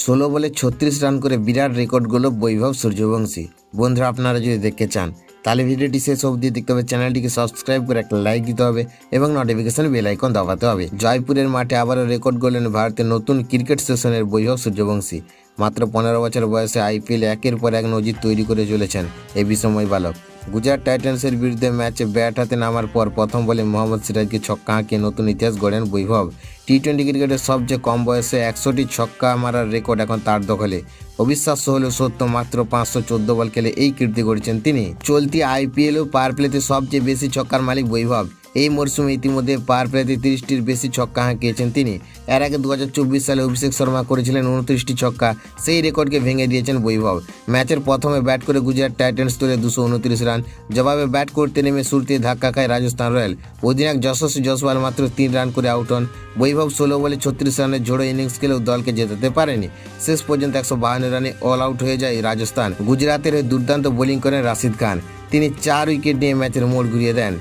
16 বলে 36 রান করে বিরাট রেকর্ড গড়ল বৈভব সূর্যবংশী। বন্ধুরা, আপনারা যদি দেখতে চান তাহলে ভিডিওটি শেষ অবধি দেখতে হবে, চ্যানেলটিকে সাবস্ক্রাইব করে একটা লাইক দিতে হবে এবং নোটিফিকেশন বেল আইকন দাবাতে হবে। জয়পুরের মাঠে আবারও রেকর্ড গড়লেন ভারতের নতুন ক্রিকেট সেশনের বৈভব সূর্যবংশী। মাত্র 15 বছর বয়সে আইপিএল একের পর এক নজির তৈরি করে চলেছেন এই বিস্ময় বালক। গুজরাট টাইটান্সের বিরুদ্ধে ম্যাচে ব্যাট হাতে নামার পর প্রথম বলে মোহাম্মদ সিরাজকে ছক্কা হাঁকিয়ে নতুন ইতিহাস গড়েন বৈভব। টি-20 ক্রিকেটের সবচেয়ে কম বয়সে 100টি ছক্কা মারার রেকর্ড এখন তার দখলে। অবিশ্বাস্য হলেও সত্য, মাত্র 514 বল খেলে এই কীর্তি গড়েছেন তিনি। চলতি আইপিএল ও পাওয়ার প্লেতে সবচেয়ে বেশি ছক্কার মালিক বৈভব। এই মরশুমে ইতিমধ্যে পাওয়ার প্লেতে 30টির বেশি ছক্কা হাঁকিয়েছেন তিনি। এর আগে 2024 সালে অভিষেক শর্মা করেছিলেন 29টি ছক্কা, সেই রেকর্ডকে ভেঙে দিয়েছেন বৈভব। ম্যাচের প্রথমে ব্যাট করে গুজরাট টাইটান্স তোলে 229 রান। জবাবে ব্যাট করতে নেমে শুরুতে ধাক্কা খায় রাজস্থান রয়্যাল। অধিনায়ক যশস্বী জয়সওয়াল মাত্র 3 রান করে আউট হন। বৈভব 16 বলে 36 রানের ঝোড়ো ইনিংস খেলেও দলকে জেতাতে পারেনি। শেষ পর্যন্ত 152 রানে অল আউট হয়ে যায় রাজস্থান। গুজরাতের হয়ে দুর্দান্ত বোলিং করেন রাশিদ খান। তিনি 4 উইকেট নিয়ে ম্যাচের মোড় ঘুরিয়ে দেন।